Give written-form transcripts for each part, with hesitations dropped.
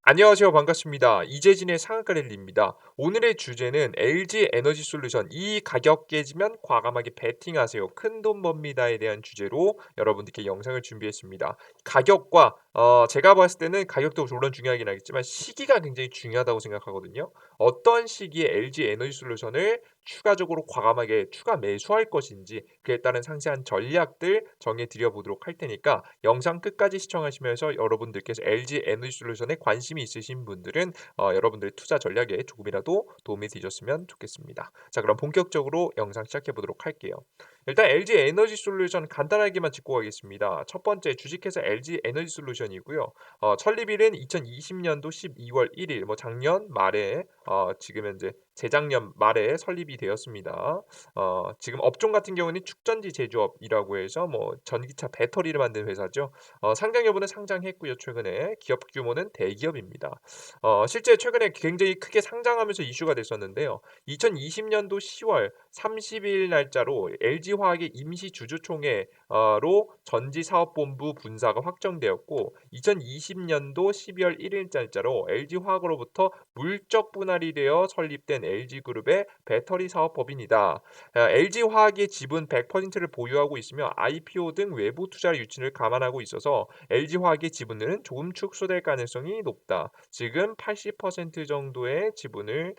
안녕하세요. 반갑습니다. 이재진의 상한가 랠리입니다. 오늘의 주제는 LG 에너지 솔루션 이 가격 깨지면 과감하게 베팅하세요. 큰돈 법니다에 대한 주제로 여러분들께 영상을 준비했습니다. 가격과 제가 봤을 때는 가격도 물론 중요하긴 하겠지만 시기가 굉장히 중요하다고 생각하거든요. 어떤 시기에 LG 에너지 솔루션을 추가적으로 과감하게 추가 매수할 것인지 그에 따른 상세한 전략들 정해 드려 보도록 할 테니까 영상 끝까지 시청하시면서 여러분들께서 LG 에너지 솔루션에 관심이 있으신 분들은 여러분들의 투자 전략에 조금이라도 도움이 되셨으면 좋겠습니다. 자, 그럼 본격적으로 영상 시작해 보도록 할게요. 일단 LG 에너지 솔루션 간단하게만 짚고 가겠습니다. 첫 번째 주식회사 LG 에너지 솔루션이고요. 설립일은 2020년도 12월 1일, 뭐 작년 말에 지금 현재 재작년 말에 설립이 되었습니다. 지금 업종 같은 경우는 축전지 제조업이라고 해서 뭐 전기차 배터리를 만드는 회사죠. 상장 여부는 상장했고요. 최근에 기업 규모는 대기업입니다. 실제 최근에 굉장히 크게 상장하면서 이슈가 됐었는데요. 2020년도 10월 30일 날짜로 LG화학의 임시 주주총회로 전지사업본부 분사가 확정되었고 2020년도 12월 1일 날짜로 LG화학으로부터 물적 분할이 되어 설립된 LG그룹의 배터리 사업 법인이다. LG화학의 지분 100%를 보유하고 있으며 IPO 등 외부 투자 유치를 감안하고 있어서 LG화학의 지분은 조금 축소될 가능성이 높다. 지금 80% 정도의 지분을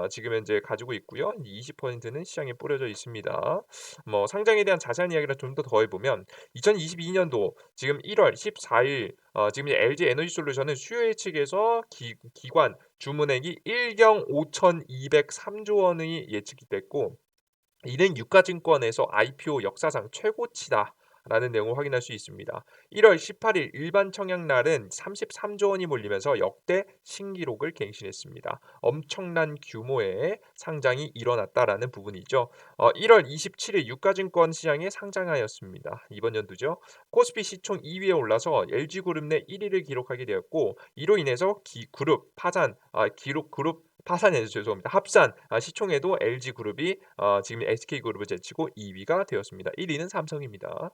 지금 현재 가지고 있고요. 20%는 시장에 뿌려져 있습니다. 뭐 상장에 대한 자세한 이야기를 좀 더 해보면 2022년도 지금 1월 14일 지금 이제 LG 에너지 솔루션은 수요 측에서 기관 주문액이 1경 5,203조 원이 예측이 됐고 이는 유가증권에서 IPO 역사상 최고치다. 라는 내용을 확인할 수 있습니다. 1월 18일 일반 청약날은 33조 원이 몰리면서 역대 신기록을 갱신했습니다. 엄청난 규모의 상장이 일어났다라는 부분이죠. 1월 27일 유가증권 시장에 상장하였습니다. 이번 연도죠. 코스피 시총 2위에 올라서 LG그룹 내 1위를 기록하게 되었고 이로 인해서 그룹 파산, 그룹 파산해서 죄송합니다. 합산 시총에도 LG그룹이 지금 SK그룹을 제치고 2위가 되었습니다. 1위는 삼성입니다.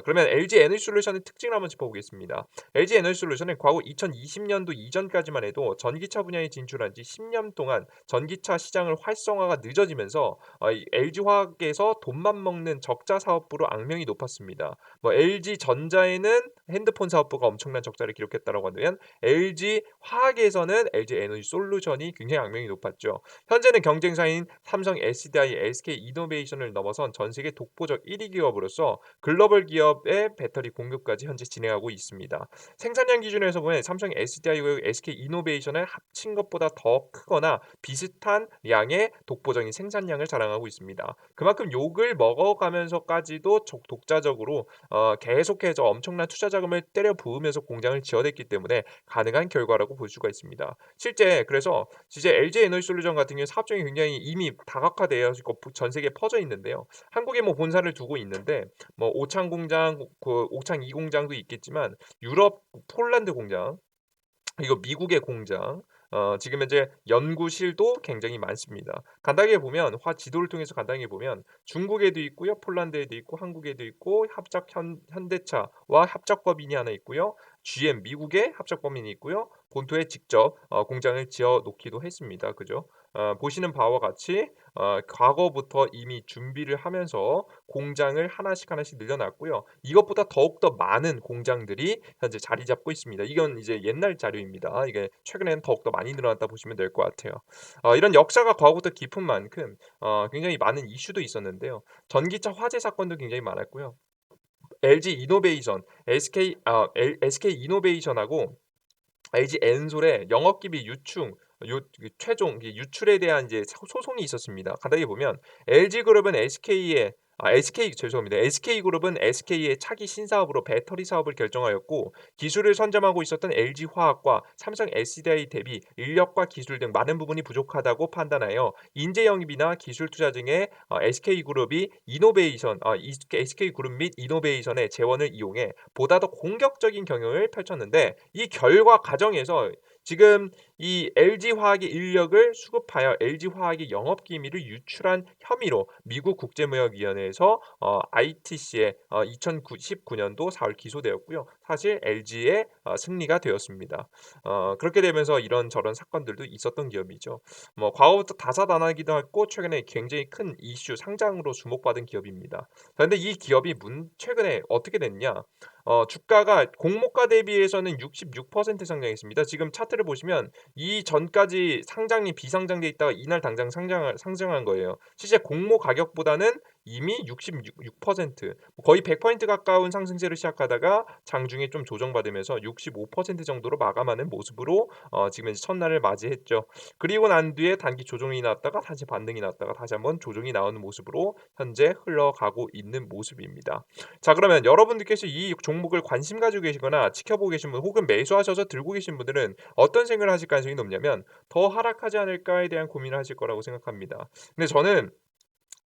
그러면 LG 에너지 솔루션의 특징을 한번 짚어보겠습니다. LG 에너지 솔루션은 과거 2020년도 이전까지만 해도 전기차 분야에 진출한 지 10년 동안 전기차 시장을 활성화가 늦어지면서 LG화학에서 돈만 먹는 적자 사업부로 악명이 높았습니다. 뭐 LG전자에는 핸드폰 사업부가 엄청난 적자를 기록했다고 하면 LG화학에서는 LG 에너지 솔루션이 굉장히 악명이 높았죠. 현재는 경쟁사인 삼성 SDI, SK 이노베이션을 넘어선 전 세계 독보적 1위 기업으로서 글로벌 기업의 배터리 공급까지 현재 진행하고 있습니다. 생산량 기준에서 보면 삼성 SDI와 SK 이노베이션을 합친 것보다 더 크거나 비슷한 양의 독보적인 생산량을 자랑하고 있습니다. 그만큼 욕을 먹어가면서까지도 독자적으로 계속해서 엄청난 투자 자금을 때려 부으면서 공장을 지어냈기 때문에 가능한 결과라고 볼 수가 있습니다. 실제 그래서 진짜 LG 에너지 솔루션 같은 경우 사업종이 굉장히 이미 다각화되어 있고 전 세계에 퍼져 있는데요. 한국에 뭐 본사를 두고 있는데 뭐 오창 공장, 그 옥창 2 공장도 있겠지만 유럽 폴란드 공장, 이거 미국의 공장, 지금 현재 연구실도 굉장히 많습니다. 간단하게 보면 지도를 통해서 간단하게 보면 중국에도 있고요, 폴란드에도 있고, 한국에도 있고, 현대차와 합작법인이 하나 있고요, GM 미국의 합작법인이 있고요, 본토에 직접 공장을 지어 놓기도 했습니다. 그죠? 보시는 바와 같이 과거부터 이미 준비를 하면서 공장을 하나씩 하나씩 늘려놨고요. 이것보다 더욱더 많은 공장들이 현재 자리 잡고 있습니다. 이건 이제 옛날 자료입니다. 이게 최근에는 더욱더 많이 늘어났다 보시면 될 것 같아요. 이런 역사가 과거부터 깊은 만큼 굉장히 많은 이슈도 있었는데요. 전기차 화재 사건도 굉장히 많았고요. LG 이노베이션, SK 이노베이션하고 LG 엔솔의 영업기밀 최종 유출에 대한 이제 소송이 있었습니다. 간단히 보면 LG그룹은 SK그룹은 SK의 차기 신사업으로 배터리 사업을 결정하였고 기술을 선점하고 있었던 LG화학과 삼성 SDI 대비 인력과 기술 등 많은 부분이 부족하다고 판단하여 인재 영입이나 기술 투자 등의 SK그룹 및 이노베이션의 재원을 이용해 보다 더 공격적인 경영을 펼쳤는데 이 결과 과정에서 지금 이 LG화학의 인력을 수급하여 LG화학의 영업 기밀을 유출한 혐의로 미국 국제무역위원회에서 ITC에 2019년도 4월 기소되었고요. 사실 LG의 승리가 되었습니다. 그렇게 되면서 이런저런 사건들도 있었던 기업이죠. 뭐 과거부터 다사다난하기도 했고 최근에 굉장히 큰 이슈 상장으로 주목받은 기업입니다. 그런데 이 기업이 최근에 어떻게 됐냐? 주가가 공모가 대비해서는 66% 상장했습니다. 지금 차트를 보시면 이전까지 상장이 비상장돼 있다가 이날 당장 상장한 거예요. 실제 공모 가격보다는 이미 66% 거의 100% 가까운 상승세를 시작하다가 장중에 좀 조정받으면서 65% 정도로 마감하는 모습으로 지금 이제 첫날을 맞이했죠. 그리고 난 뒤에 단기 조정이 나왔다가 다시 반등이 나왔다가 다시 한번 조정이 나오는 모습으로 현재 흘러가고 있는 모습입니다. 자, 그러면 여러분들께서 이 종목을 관심 가지고 계시거나 지켜보고 계신 분 혹은 매수하셔서 들고 계신 분들은 어떤 생각을 하실 가능성이 높냐면 더 하락하지 않을까에 대한 고민을 하실 거라고 생각합니다. 근데 저는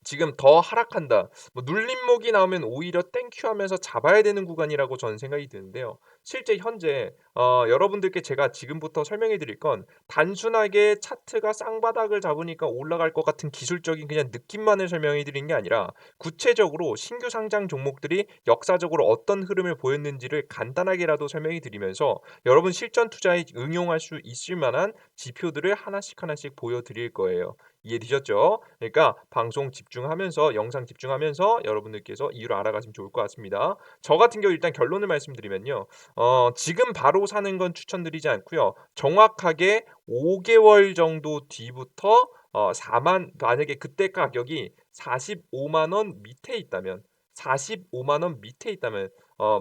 지금 더 하락한다. 뭐 눌림목이 나오면 오히려 땡큐 하면서 잡아야 되는 구간이라고 저는 생각이 드는데요. 실제 현재 여러분들께 제가 지금부터 설명해 드릴 건 단순하게 차트가 쌍바닥을 잡으니까 올라갈 것 같은 기술적인 그냥 느낌만을 설명해 드리는 게 아니라 구체적으로 신규 상장 종목들이 역사적으로 어떤 흐름을 보였는지를 간단하게라도 설명해 드리면서 여러분 실전 투자에 응용할 수 있을 만한 지표들을 하나씩 하나씩 보여 드릴 거예요. 이해되셨죠? 그러니까 방송 집중하면서 영상 집중하면서 여러분들께서 이유를 알아가시면 좋을 것 같습니다. 저 같은 경우 일단 결론을 말씀드리면요. 지금 바로 사는 건 추천드리지 않고요. 정확하게 5개월 정도 뒤부터 4만 만약에 그때 가격이 45만 원 밑에 있다면 45만 원 밑에 있다면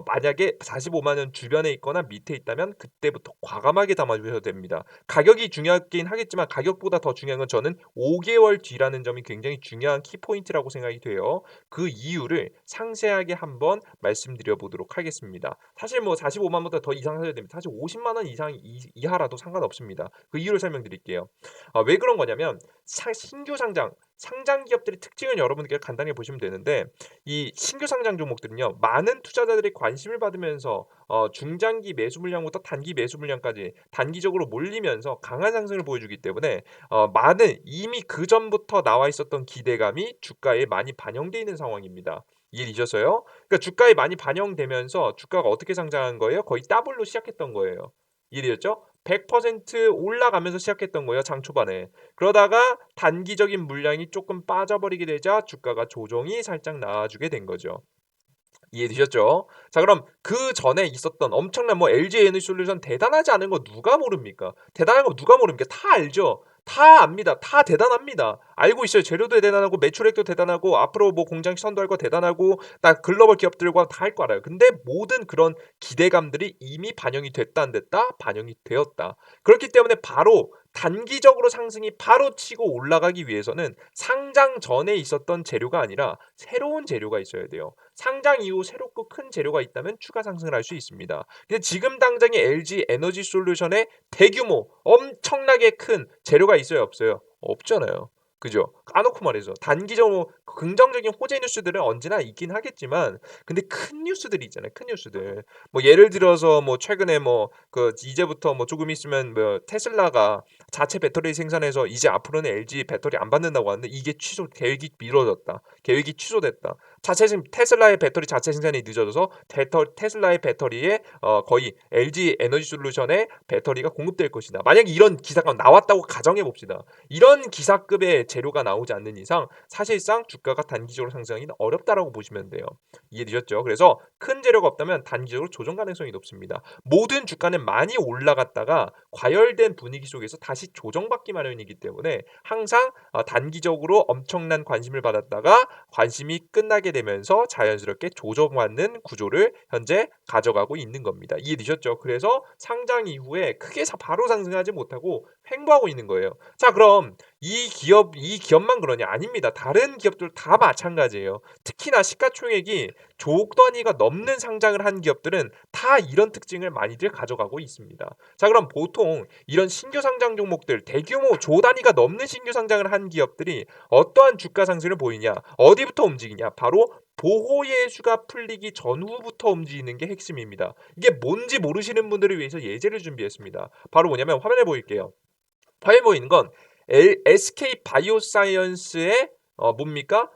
만약에 45만 원 주변에 있거나 밑에 있다면 그때부터 과감하게 담아 주셔도 됩니다. 가격이 중요하긴 하겠지만 가격보다 더 중요한 건 저는 5개월 뒤라는 점이 굉장히 중요한 키포인트라고 생각이 돼요. 그 이유를 상세하게 한번 말씀드려 보도록 하겠습니다. 사실 뭐 45만 원보다 더 이상 사셔야 됩니다. 사실 50만 원 이상 이하라도 상관없습니다. 그 이유를 설명드릴게요. 왜 그런 거냐면 신규 상장 기업들의 특징을 여러분들께 간단히 보시면 되는데 이 신규 상장 종목들은요. 많은 투자자들이 관심을 받으면서 중장기 매수 물량부터 단기 매수 물량까지 단기적으로 몰리면서 강한 상승을 보여주기 때문에 많은 이미 그전부터 나와 있었던 기대감이 주가에 많이 반영되어 있는 상황입니다. 이해되셨어요? 그러니까 주가에 많이 반영되면서 주가가 어떻게 상장한 거예요? 거의 더블로 시작했던 거예요. 이해되셨죠? 100% 올라가면서 시작했던 거예요, 장 초반에. 그러다가 단기적인 물량이 조금 빠져버리게 되자 주가가 조정이 살짝 나와주게 된 거죠. 이해되셨죠? 자, 그럼 그 전에 있었던 엄청난 뭐 LG 에너지솔루션 대단하지 않은 거 누가 모릅니까? 대단한 거 누가 모릅니까? 다 알죠. 다 압니다. 다 대단합니다. 알고 있어요. 재료도 대단하고 매출액도 대단하고 앞으로 뭐 공장 선도할 거 대단하고 나 글로벌 기업들과 다 할 거 알아요. 근데 모든 그런 기대감들이 이미 반영이 됐다 안 됐다? 반영이 되었다. 그렇기 때문에 바로 단기적으로 상승이 바로 치고 올라가기 위해서는 상장 전에 있었던 재료가 아니라 새로운 재료가 있어야 돼요. 상장 이후 새롭고 큰 재료가 있다면 추가 상승을 할 수 있습니다. 근데 지금 당장의 LG 에너지 솔루션의 대규모 엄청나게 큰 재료가 있어요, 없어요? 없잖아요. 그죠? 까놓고 말해서 단기적으로 긍정적인 호재 뉴스들은 언제나 있긴 하겠지만 근데 큰 뉴스들이 있잖아요. 큰 뉴스들. 뭐 예를 들어서 뭐 최근에 뭐 그 이제부터 뭐 조금 있으면 뭐 테슬라가 자체 배터리 생산해서 이제 앞으로는 LG 배터리 안 받는다고 하는데 이게 계획이 미뤄졌다. 계획이 취소됐다. 테슬라의 배터리 자체 생산이 늦어져서 테슬라의 배터리에 거의 LG 에너지 솔루션의 배터리가 공급될 것이다. 만약 이런 기사가 나왔다고 가정해 봅시다. 이런 기사급의 재료가 나오지 않는 이상 사실상 주가가 단기적으로 상승하기는 어렵다라고 보시면 돼요. 이해되셨죠? 그래서 큰 재료가 없다면 단기적으로 조정 가능성이 높습니다. 모든 주가는 많이 올라갔다가 과열된 분위기 속에서 다시 조정받기 마련이기 때문에 항상 단기적으로 엄청난 관심을 받았다가 관심이 끝나게 되면서 자연스럽게 조정받는 구조를 현재 가져가고 있는 겁니다. 이해되셨죠? 그래서 상장 이후에 크게 바로 상승하지 못하고 횡보하고 있는 거예요. 자, 그럼 이 기업만 그러냐? 아닙니다. 다른 기업들 다 마찬가지예요. 특히나 시가총액이 조억 단위가 넘는 상장을 한 기업들은 다 이런 특징을 많이들 가져가고 있습니다. 자, 그럼 보통 이런 신규 상장 종목들 대규모 조 단위가 넘는 신규 상장을 한 기업들이 어떠한 주가 상승을 보이냐? 어디부터 움직이냐? 바로 보호 예수가 풀리기 전후부터 움직이는 게 핵심입니다. 이게 뭔지 모르시는 분들을 위해서 예제를 준비했습니다. 바로 뭐냐면 화면에 보일게요. 화면에 보이는 건 SK 바이오사이언스의 뭡니까?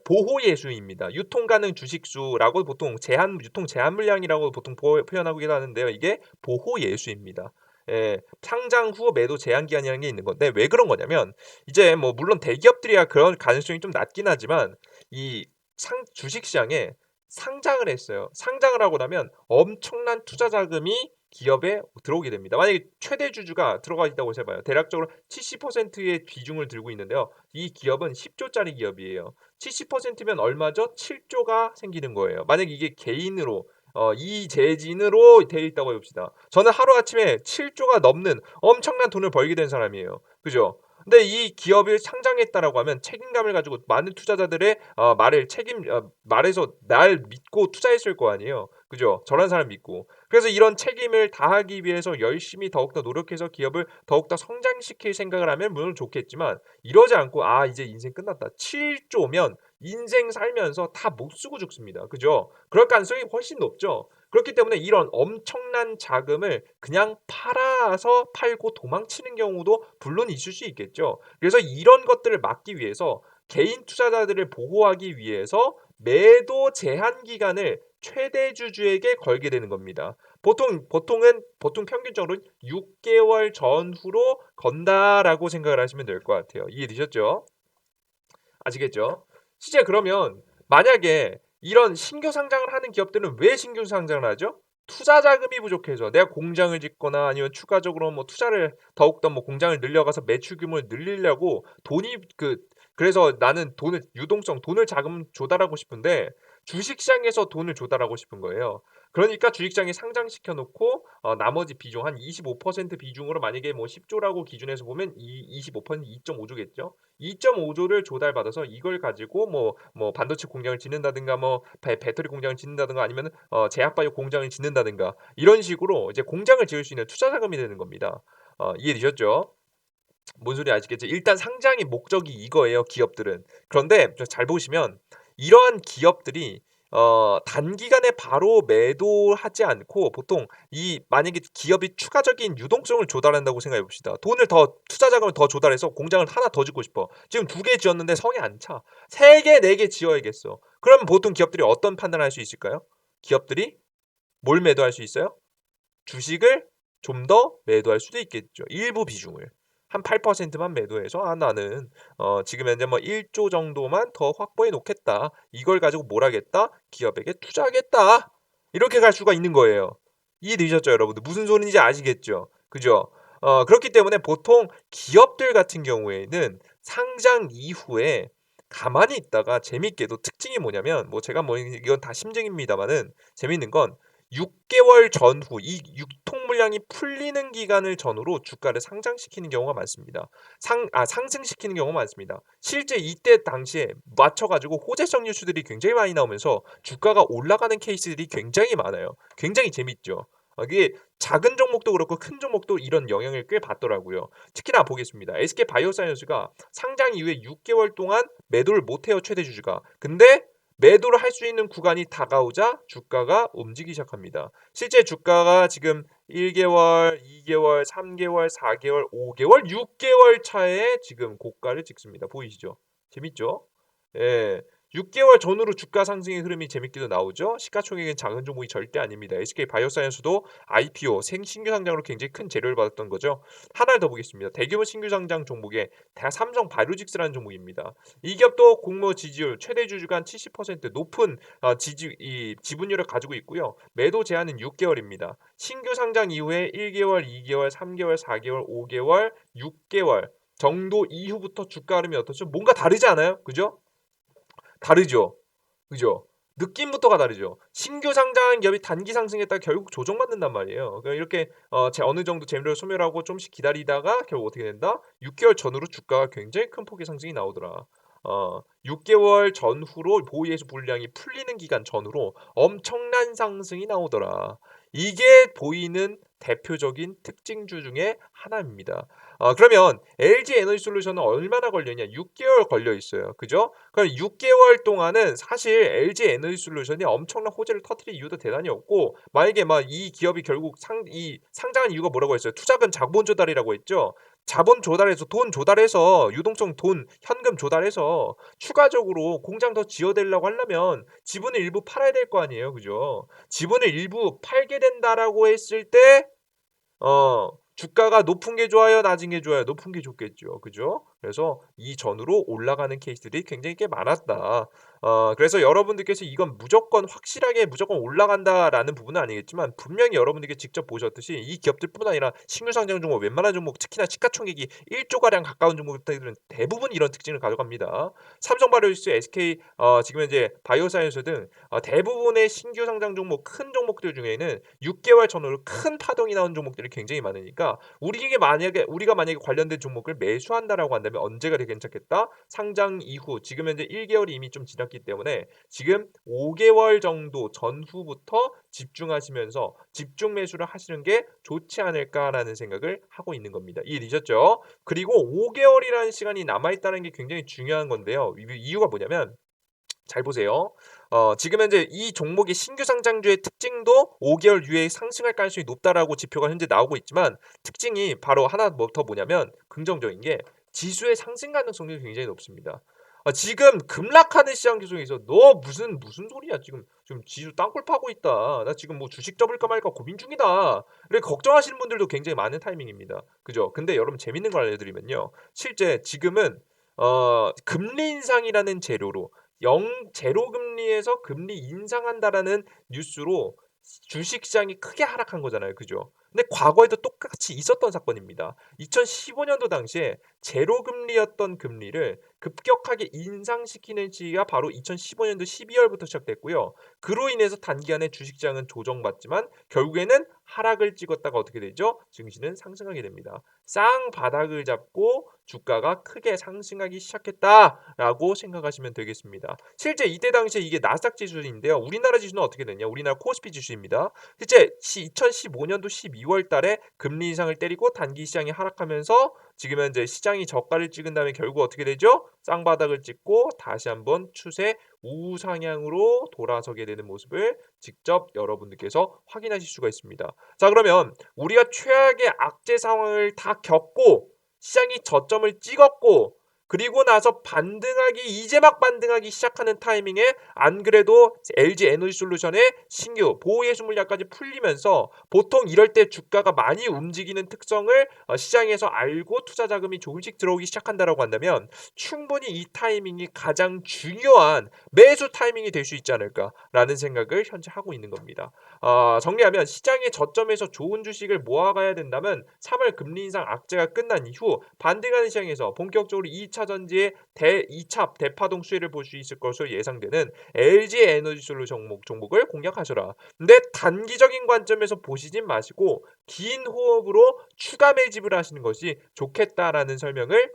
보호 예수입니다. 유통 가능 주식수라고 보통 유통 제한 물량이라고 보통 표현하고 하는데요. 이게 보호 예수입니다. 예, 상장 후 매도 제한 기한이라는 게 있는 건데 왜 그런 거냐면 이제 뭐 물론 대기업들이야 그런 가능성이 좀 낮긴 하지만 이 주식 시장에 상장을 했어요. 상장을 하고 나면 엄청난 투자 자금이 기업에 들어오게 됩니다. 만약에 최대 주주가 들어가 있다고 해봐요. 대략적으로 70%의 비중을 들고 있는데요. 이 기업은 10조짜리 기업이에요. 70%면 얼마죠? 7조가 생기는 거예요. 만약에 이게 개인으로 이재진으로 되어 있다고 해봅시다. 저는 하루아침에 7조가 넘는 엄청난 돈을 벌게 된 사람이에요. 그죠? 근데 이 기업을 상장했다라고 하면 책임감을 가지고 많은 투자자들의 말해서 날 믿고 투자했을 거 아니에요. 그죠? 저런 사람 믿고. 그래서 이런 책임을 다하기 위해서 열심히 더욱더 노력해서 기업을 더욱더 성장시킬 생각을 하면 물론 좋겠지만 이러지 않고 이제 인생 끝났다. 7조면 인생 살면서 다 못 쓰고 죽습니다. 그죠? 그럴 가능성이 훨씬 높죠. 그렇기 때문에 이런 엄청난 자금을 그냥 팔고 도망치는 경우도 물론 있을 수 있겠죠. 그래서 이런 것들을 막기 위해서 개인 투자자들을 보호하기 위해서 매도 제한 기간을 최대 주주에게 걸게 되는 겁니다. 보통 평균적으로 6개월 전후로 건다라고 생각을 하시면 될 것 같아요. 이해되셨죠? 아시겠죠? 실제 그러면 만약에 이런 신규 상장을 하는 기업들은 왜 신규 상장을 하죠? 투자 자금이 부족해서 내가 공장을 짓거나 아니면 추가적으로 뭐 투자를 더욱더 뭐 공장을 늘려가서 매출 규모를 늘리려고 그래서 나는 돈을 자금 조달하고 싶은데 주식시장에서 돈을 조달하고 싶은 거예요. 그러니까 주식시장에 상장시켜 놓고 나머지 비중 한 25% 비중으로 만약에 뭐 10조라고 기준해서 보면 25% 2.5조겠죠. 2.5조를 조달받아서 이걸 가지고 뭐 반도체 공장을 짓는다든가 뭐 배터리 공장을 짓는다든가 아니면 제약바이오 공장을 짓는다든가 이런 식으로 이제 공장을 지을 수 있는 투자 자금이 되는 겁니다. 이해되셨죠? 뭔 소리 아시겠죠? 일단 상장의 목적이 이거예요, 기업들은. 그런데 잘 보시면 이러한 기업들이 단기간에 바로 매도하지 않고 보통 만약에 기업이 추가적인 유동성을 조달한다고 생각해 봅시다. 투자 자금을 더 조달해서 공장을 하나 더 짓고 싶어. 지금 2개 지었는데 성이 안 차. 3개, 4개 지어야겠어. 그러면 보통 기업들이 어떤 판단을 할 수 있을까요? 기업들이 뭘 매도할 수 있어요? 주식을 좀 더 매도할 수도 있겠죠. 일부 비중을. 한 8%만 매도해서 나는 지금 현재 뭐 1조 정도만 더 확보해 놓겠다. 이걸 가지고 뭘 하겠다? 기업에게 투자하겠다. 이렇게 갈 수가 있는 거예요. 이해되셨죠, 여러분들? 무슨 소리인지 아시겠죠? 그죠? 그렇기 때문에 보통 기업들 같은 경우에는 상장 이후에 가만히 있다가 재밌게도 특징이 뭐냐면 제가 이건 다 심증입니다만은 재밌는 건 6개월 전후 이 유통 물량이 풀리는 기간을 전후로 주가를 상장시키는 경우가 많습니다. 상승시키는 경우가 많습니다. 실제 이때 당시에 맞춰가지고 호재성 뉴스들이 굉장히 많이 나오면서 주가가 올라가는 케이스들이 굉장히 많아요. 굉장히 재밌죠. 이게 작은 종목도 그렇고 큰 종목도 이런 영향을 꽤 받더라고요. 특히나 보겠습니다. SK 바이오사이언스가 상장 이후에 6개월 동안 매도를 못해요, 최대 주주가. 근데 매도를 할 수 있는 구간이 다가오자 주가가 움직이기 시작합니다. 실제 주가가 지금 1개월, 2개월, 3개월, 4개월, 5개월, 6개월 차에 지금 고가를 찍습니다. 보이시죠? 재밌죠? 예. 6개월 전후로 주가 상승의 흐름이 재밌게도 나오죠. 시가총액은 작은 종목이 절대 아닙니다. SK 바이오사이언스도 IPO 신규 상장으로 굉장히 큰 재료를 받았던 거죠. 하나를 더 보겠습니다. 대규모 신규 상장 종목에 삼성 바이오로직스라는 종목입니다. 이 기업도 공모 지지율 최대 주주가 한 70% 높은 지분율을 가지고 있고요. 매도 제한은 6개월입니다. 신규 상장 이후에 1개월, 2개월, 3개월, 4개월, 5개월, 6개월 정도 이후부터 주가 흐름이 어떻죠? 뭔가 다르지 않아요? 그죠? 다르죠. 그죠? 느낌부터가 다르죠. 신규 상장한 기업이 단기 상승했다가 결국 조정받는단 말이에요. 그러니까 이렇게 어느 정도 재무를 소멸하고 좀씩 기다리다가 결국 어떻게 된다? 6개월 전후로 주가가 굉장히 큰 폭의 상승이 나오더라. 6개월 전후로 보유예수 불량이 풀리는 기간 전후로 엄청난 상승이 나오더라. 이게 보이는 대표적인 특징주 중에 하나입니다. 그러면 LG 에너지솔루션은 얼마나 걸렸냐? 6개월 걸려 있어요. 그죠? 그럼 6개월 동안은 사실 LG 에너지솔루션이 엄청난 호재를 터뜨릴 이유도 대단히 없고, 만약에 막 이 기업이 결국 상장한 이유가 뭐라고 했어요? 투자금 자본 조달이라고 했죠. 자본 조달해서 돈 조달해서 유동성 돈 현금 조달해서 추가적으로 공장 더 지어대려고 하려면 지분을 일부 팔아야 될 거 아니에요. 그죠? 지분을 일부 팔게 된다라고 했을 때 주가가 높은 게 좋아요? 낮은 게 좋아요? 높은 게 좋겠죠. 그죠? 그래서 이전으로 올라가는 케이스들이 굉장히 꽤 많았다. 그래서 여러분들께서 이건 무조건 확실하게 무조건 올라간다라는 부분은 아니겠지만 분명히 여러분들께 직접 보셨듯이 이 기업들뿐 아니라 신규 상장 종목 웬만한 종목 특히나 시가총액이 1조 가량 가까운 종목들은 대부분 이런 특징을 가져갑니다. 삼성바이오로스, SK 지금 현재 바이오사이언스 등 대부분의 신규 상장 종목 큰 종목들 중에는 6개월 전후로 큰 파동이 나온 종목들이 굉장히 많으니까 우리가 만약에 관련된 종목을 매수한다라고 한다면 언제가 되게 괜찮겠다? 상장 이후 지금 현재 1개월이 이미 좀 지났기 때문에 지금 5개월 정도 전후부터 집중하시면서 집중 매수를 하시는 게 좋지 않을까라는 생각을 하고 있는 겁니다. 이해되셨죠? 그리고 5개월이라는 시간이 남아있다는 게 굉장히 중요한 건데요. 이유가 뭐냐면 잘 보세요. 지금 현재 이 종목의 신규 상장주의 특징도 5개월 이후에 상승할 가능성이 높다라고 지표가 현재 나오고 있지만 특징이 바로 하나 더 뭐냐면 긍정적인 게 지수의 상승 가능성이 굉장히 높습니다. 지금 급락하는 시장 계속에서 너 무슨 소리야 지금 지수 땅굴 파고 있다. 나 지금 뭐 주식 접을까 말까 고민 중이다. 이렇게 걱정하시는 분들도 굉장히 많은 타이밍입니다. 그죠? 근데 여러분 재밌는 걸 알려드리면요. 실제 지금은 금리 인상이라는 재료로 제로 금리에서 금리 인상한다라는 뉴스로 주식 시장이 크게 하락한 거잖아요. 그죠? 근데 과거에도 똑같이 있었던 사건입니다. 2015년도 당시에 제로 금리였던 금리를 급격하게 인상시키는 시기가 바로 2015년도 12월부터 시작됐고요. 그로 인해서 단기간에 주식시장은 조정받지만 결국에는 하락을 찍었다가 어떻게 되죠? 증시는 상승하게 됩니다. 쌍바닥을 잡고 주가가 크게 상승하기 시작했다라고 생각하시면 되겠습니다. 실제 이때 당시에 이게 나스닥 지수인데요. 우리나라 지수는 어떻게 됐냐? 우리나라 코스피 지수입니다. 실제 2015년도 12월 달에 금리 인상을 때리고 단기 시장이 하락하면서 지금 현재 시장이 저가를 찍은 다음에 결국 어떻게 되죠? 쌍바닥을 찍고 다시 한번 추세 우상향으로 돌아서게 되는 모습을 직접 여러분들께서 확인하실 수가 있습니다. 자, 그러면 우리가 최악의 악재 상황을 다 겪고 시장이 저점을 찍었고 그리고 나서 이제 막 반등하기 시작하는 타이밍에 안 그래도 LG 에너지솔루션의 신규 보호예수 물량까지 풀리면서 보통 이럴 때 주가가 많이 움직이는 특성을 시장에서 알고 투자 자금이 조금씩 들어오기 시작한다라고 한다면 충분히 이 타이밍이 가장 중요한 매수 타이밍이 될 수 있지 않을까라는 생각을 현재 하고 있는 겁니다. 정리하면 시장의 저점에서 좋은 주식을 모아가야 된다면 3월 금리 인상 악재가 끝난 이후 반등하는 시장에서 본격적으로 2차 전지의 2차 대파동 수혜를 볼 수 있을 것으로 예상되는 LG 에너지솔루션 종목을 공략하셔라. 근데 단기적인 관점에서 보시진 마시고 긴 호흡으로 추가 매집을 하시는 것이 좋겠다라는 설명을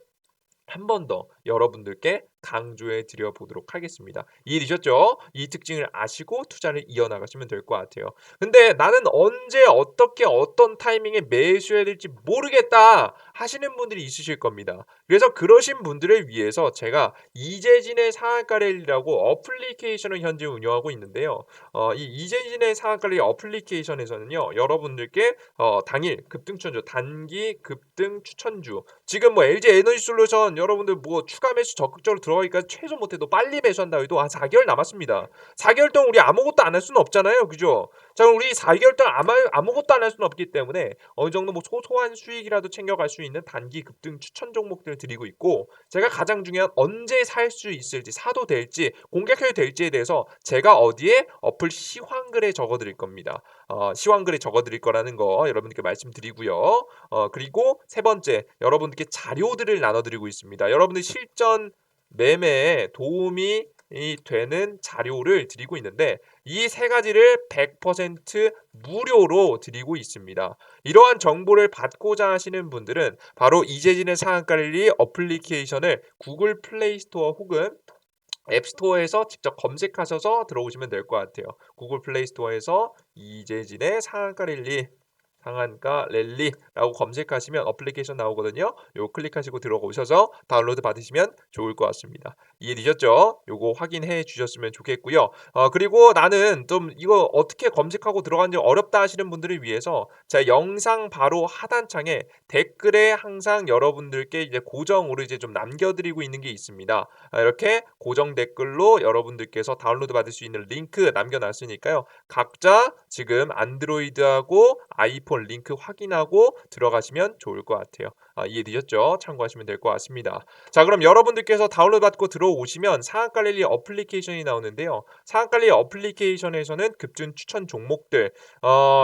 한 번 더 여러분들께 강조해 드려 보도록 하겠습니다. 이해되셨죠? 이 특징을 아시고 투자를 이어나가시면 될 것 같아요. 근데 나는 언제 어떻게 어떤 타이밍에 매수해야 될지 모르겠다 하시는 분들이 있으실 겁니다. 그래서 그러신 분들을 위해서 제가 이재진의 상한가 랠리라고 어플리케이션을 현재 운영하고 있는데요. 이 이재진의 상한가 랠리 어플리케이션에서는요. 여러분들께 당일 급등 추천주, 단기 급등 추천주 지금 뭐 LG 에너지솔루션 여러분들 뭐 추가 매수 적극적으로 들어가기까지 최소 못해도 빨리 매수한다고 해도 한 4개월 남았습니다. 4개월 동안 우리 아무것도 안 할 수는 없잖아요. 그죠? 자, 그럼 우리 4개월 동안 아무것도 안 할 수는 없기 때문에 어느 정도 뭐 소소한 수익이라도 챙겨갈 수 있는 단기 급등 추천 종목들을 드리고 있고 제가 가장 중요한 언제 살 수 있을지 사도 될지 공략해도 될지에 대해서 제가 어디에 어플 시황글에 적어 드릴 겁니다. 시황글에 적어 드릴 거라는 거 여러분들께 말씀드리고요. 그리고 세 번째 여러분들께 자료들을 나눠 드리고 있습니다. 여러분들 실전 매매에 도움이 되는 자료를 드리고 있는데 이 세 가지를 100% 무료로 드리고 있습니다. 이러한 정보를 받고자 하시는 분들은 바로 이재진의 상한가랠리 어플리케이션을 구글 플레이 스토어 혹은 앱스토어에서 직접 검색하셔서 들어오시면 될 것 같아요. 구글 플레이 스토어에서 이재진의 상한가 랠리라고 검색하시면 어플리케이션 나오거든요. 요거 클릭하시고 들어오셔서 다운로드 받으시면 좋을 것 같습니다. 이해되셨죠? 요거 확인해 주셨으면 좋겠고요. 그리고 나는 좀 이거 어떻게 검색하고 들어가는지 어렵다 하시는 분들을 위해서 제가 영상 바로 하단창에 댓글에 항상 여러분들께 이제 고정으로 이제 좀 남겨드리고 있는 게 있습니다. 이렇게 고정 댓글로 여러분들께서 다운로드 받을 수 있는 링크 남겨놨으니까요. 각자 지금 안드로이드하고 아이폰 링크 확인하고 들어가시면 좋을 것 같아요. 이해되셨죠? 참고하시면 될 것 같습니다. 자, 그럼 여러분들께서 다운로드 받고 들어오시면 상한가랠리 어플리케이션이 나오는데요. 상한가랠리 어플리케이션에서는 급등 추천 종목들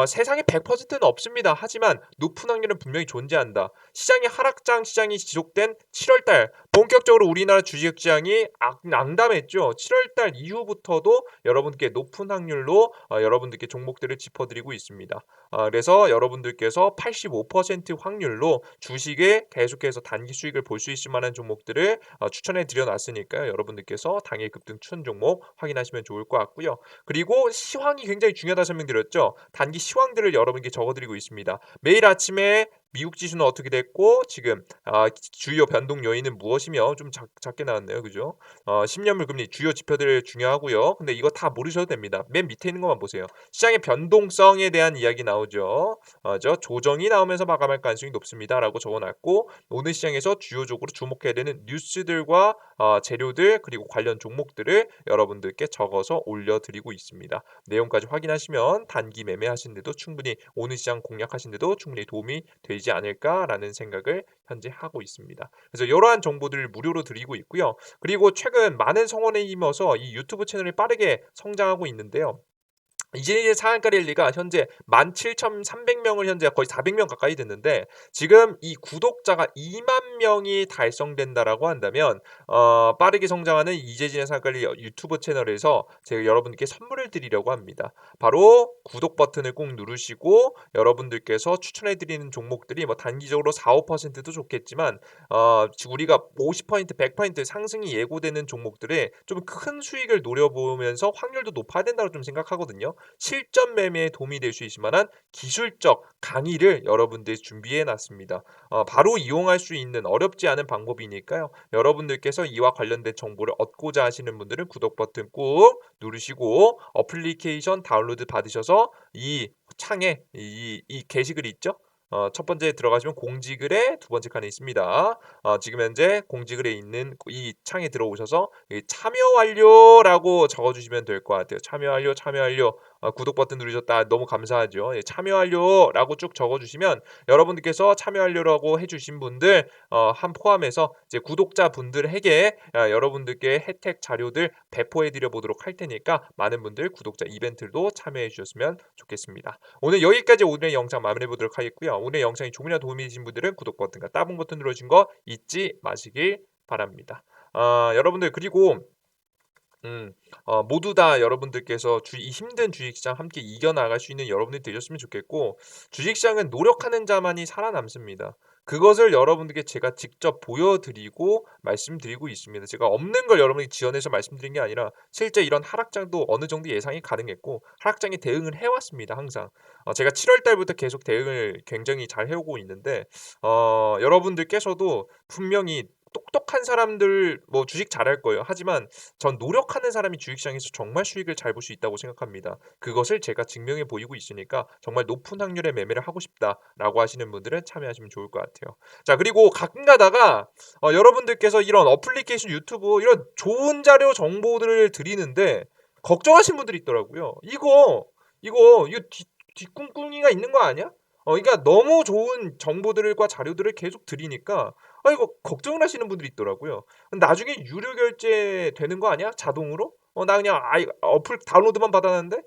세상에 100%는 없습니다. 하지만 높은 확률은 분명히 존재한다. 시장의 하락장 시장이 지속된 7월달 본격적으로 우리나라 주식시장이 앙담했죠. 7월달 이후부터도 여러분께 높은 확률로 여러분들께 종목들을 짚어드리고 있습니다. 그래서 여러분들께서 85% 확률로 주식에 계속해서 단기 수익을 볼 수 있을 만한 종목들을 추천해 드려놨으니까요. 여러분들께서 당일 급등 추천 종목 확인하시면 좋을 것 같고요. 그리고 시황이 굉장히 중요하다 설명드렸죠. 단기 시황들을 여러분께 적어드리고 있습니다. 매일 아침에 미국 지수는 어떻게 됐고 지금 주요 변동 요인은 무엇이며 좀 작게 나왔네요. 그죠? 10년물 금리 주요 지표들 중요하고요. 근데 이거 다 모르셔도 됩니다. 맨 밑에 있는 것만 보세요. 시장의 변동성에 대한 이야기 나오죠. 조정이 나오면서 마감할 가능성이 높습니다라고 적어놨고 오늘 시장에서 주요적으로 주목해야 되는 뉴스들과 재료들 그리고 관련 종목들을 여러분들께 적어서 올려드리고 있습니다. 내용까지 확인하시면 단기 매매하시는데도 충분히 오늘 시장 공략하시는데도 충분히 도움이 되지 않을까라는 생각을 현재 하고 있습니다. 그래서 이러한 정보들을 무료로 드리고 있고요. 그리고 최근 많은 성원에 힘입어서 이 유튜브 채널이 빠르게 성장하고 있는데요. 이재진의 상한가 랠리가 현재 17,300명을 현재 거의 400명 가까이 됐는데 지금 이 구독자가 2만 명이 달성된다라고 한다면 빠르게 성장하는 이재진의 상한가 랠리 유튜브 채널에서 제가 여러분께 선물을 드리려고 합니다. 바로 구독 버튼을 꼭 누르시고 여러분들께서 추천해 드리는 종목들이 뭐 단기적으로 4, 5%도 좋겠지만 우리가 50%, 100% 상승이 예고되는 종목들에 좀 큰 수익을 노려보면서 확률도 높아야 된다고 좀 생각하거든요. 실전 매매에 도움이 될 수 있을 만한 기술적 강의를 여러분들 준비해 놨습니다. 바로 이용할 수 있는 어렵지 않은 방법이니까요. 여러분들께서 이와 관련된 정보를 얻고자 하시는 분들은 구독 버튼 꾹 누르시고 어플리케이션 다운로드 받으셔서 이 창에 이 게시글이 있죠? 첫 번째 들어가시면 공지글에 두 번째 칸에 있습니다. 지금 현재 공지글에 있는 이 창에 들어오셔서 참여 완료라고 적어주시면 될 것 같아요. 참여 완료, 참여 완료. 구독 버튼 누르셨다. 너무 감사하죠. 예, 참여 완료라고 쭉 적어주시면 여러분들께서 참여 완료라고 해주신 분들 한 포함해서 이제 구독자 분들에게 여러분들께 혜택 자료들 배포해 드려 보도록 할 테니까 많은 분들 구독자 이벤트도 참여해 주셨으면 좋겠습니다. 오늘 여기까지 오늘의 영상 마무리해 보도록 하겠고요. 오늘 영상이 조금이라도 도움이 되신 분들은 구독 버튼과 따봉 버튼 눌러주신 거 잊지 마시길 바랍니다. 여러분들 그리고 모두 다 여러분들께서 이 힘든 주식시장 함께 이겨나갈 수 있는 여러분들이 되셨으면 좋겠고 주식시장은 노력하는 자만이 살아남습니다. 그것을 여러분들께 제가 직접 보여드리고 말씀드리고 있습니다. 제가 없는 걸 여러분에게 지원해서 말씀드린 게 아니라 실제 이런 하락장도 어느 정도 예상이 가능했고 하락장에 대응을 해왔습니다. 항상 제가 7월 달부터 계속 대응을 굉장히 잘 해오고 있는데 여러분들께서도 분명히 똑똑한 사람들 뭐 주식 잘할 거예요. 하지만 전 노력하는 사람이 주식시장에서 정말 수익을 잘 볼 수 있다고 생각합니다. 그것을 제가 증명해 보이고 있으니까 정말 높은 확률의 매매를 하고 싶다라고 하시는 분들은 참여하시면 좋을 것 같아요. 자, 그리고 가끔 가다가 여러분들께서 이런 어플리케이션 유튜브 이런 좋은 자료 정보들을 드리는데 걱정하시는 분들이 있더라고요. 이거 뒷꿍꿍이가 있는 거 아니야? 그러니까 너무 좋은 정보들과 자료들을 계속 드리니까 이거 걱정을 하시는 분들이 있더라고요. 나중에 유료 결제 되는 거 아니야? 자동으로? 나 그냥 어플 다운로드만 받았는데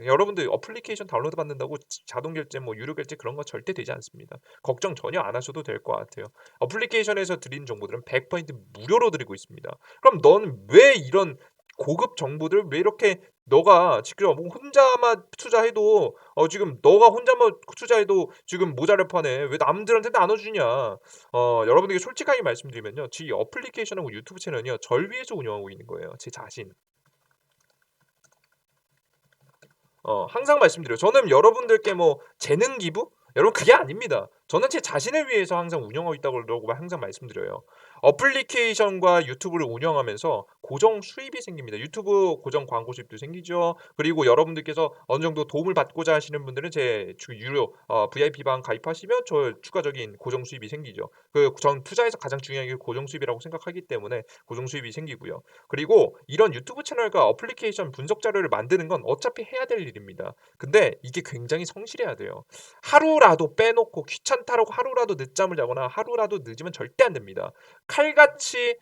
여러분들 어플리케이션 다운로드 받는다고 자동 결제 뭐 유료 결제 그런 거 절대 되지 않습니다. 걱정 전혀 안 하셔도 될 것 같아요. 어플리케이션에서 드리는 정보들은 100% 무료로 드리고 있습니다. 그럼 넌 왜 이런 고급 정보들 왜 이렇게 너가 직접 뭐 혼자만 투자해도 지금 너가 혼자만 투자해도 지금 모자랄 판에 왜 남들한테 나눠주냐. 여러분들께 솔직하게 말씀드리면요. 지 어플리케이션하고 유튜브 채널은요. 절 위해서 운영하고 있는 거예요. 제 자신. 항상 말씀드려요. 저는 여러분들께 뭐 재능 기부? 여러분 그게 아닙니다. 저는 제 자신을 위해서 항상 운영하고 있다고 항상 말씀드려요. 어플리케이션과 유튜브를 운영하면서 고정 수입이 생깁니다. 유튜브 고정 광고 수입도 생기죠. 그리고 여러분들께서 어느 정도 도움을 받고자 하시는 분들은 제 유료 VIP방 가입하시면 저 추가적인 고정 수입이 생기죠. 그 전 투자에서 가장 중요한 게 고정 수입이라고 생각하기 때문에 고정 수입이 생기고요. 그리고 이런 유튜브 채널과 어플리케이션 분석 자료를 만드는 건 어차피 해야 될 일입니다. 근데 이게 굉장히 성실해야 돼요. 하루라도 빼놓고 귀찮다라고 하루라도 늦잠을 자거나 하루라도 늦으면 절대 안 됩니다. 칼같이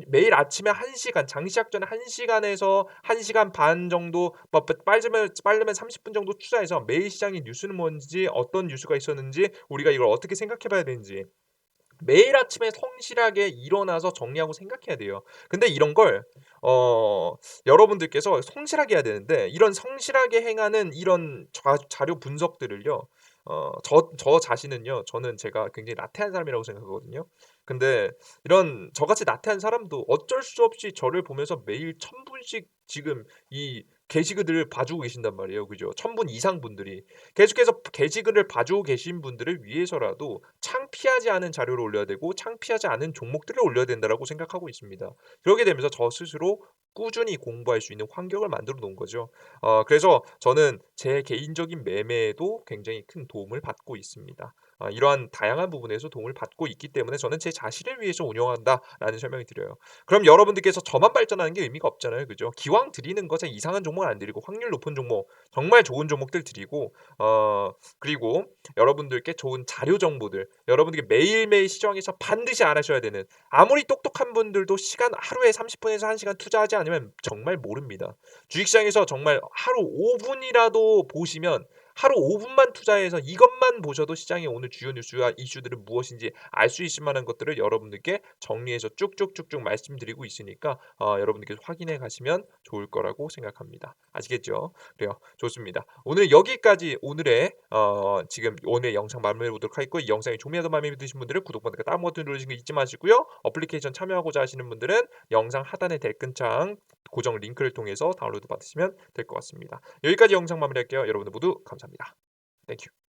매일 아침에 1 시간 장 시작 전에 1 시간에서 1 시간 반 정도 뭐 빠르면 30분 정도 투자해서 매일 시장의 뉴스는 뭔지 어떤 뉴스가 있었는지 우리가 이걸 어떻게 생각해 봐야 되는지 매일 아침에 성실하게 일어나서 정리하고 생각해야 돼요. 근데 이런 걸 어 여러분들께서 성실하게 해야 되는데 이런 성실하게 행하는 이런 자료 분석들을요. 저 자신은요. 저는 제가 굉장히 나태한 사람이라고 생각하거든요. 근데 이런 저같이 나태한 사람도 어쩔 수 없이 저를 보면서 매일 1,000 분씩 지금 이 게시글들을 봐주고 계신단 말이에요. 그죠? 1,000분 이상 분들이. 계속해서 게시글을 봐주고 계신 분들을 위해서라도 창피하지 않은 자료를 올려야 되고 창피하지 않은 종목들을 올려야 된다라고 생각하고 있습니다. 그러게 되면서 저 스스로 꾸준히 공부할 수 있는 환경을 만들어 놓은 거죠. 그래서 저는 제 개인적인 매매에도 굉장히 큰 도움을 받고 있습니다. 이러한 다양한 부분에서 도움을 받고 있기 때문에 저는 제 자신을 위해서 운영한다라는 설명이 드려요. 그럼 여러분들께서 저만 발전하는 게 의미가 없잖아요. 그죠? 기왕 드리는 것에 이상한 종목은 안 드리고 확률 높은 종목, 정말 좋은 종목들 드리고 그리고 여러분들께 좋은 자료 정보들, 여러분들께 매일매일 시장에서 반드시 알아셔야 되는 아무리 똑똑한 분들도 시간 하루에 30 분에서 1 시간 투자하지 않으면 정말 모릅니다. 주식시장에서 정말 하루 5 분이라도 보시면 하루 5 분만 투자해서 이것만 보셔도 시장의 오늘 주요 뉴스와 이슈들은 무엇인지 알 수 있을 만한 것들을 여러분들께 정리해서 쭉쭉쭉쭉 말씀드리고 있으니까 여러분들께서 확인해 가시면 좋을 거라고 생각합니다. 아시겠죠? 그래요. 좋습니다. 오늘 여기까지 오늘의 지금 오늘 영상 마무리해 보도록 하겠고 이 영상이 조금이라도 마음에 드신 분들은 구독 버튼과 다른 버튼 누르시는 거 잊지 마시고요. 어플리케이션 참여하고자 하시는 분들은 영상 하단의 댓글창 고정 링크를 통해서 다운로드 받으시면 될 것 같습니다. 여기까지 영상 마무리할게요. 여러분들 모두 감사합니다. 땡큐.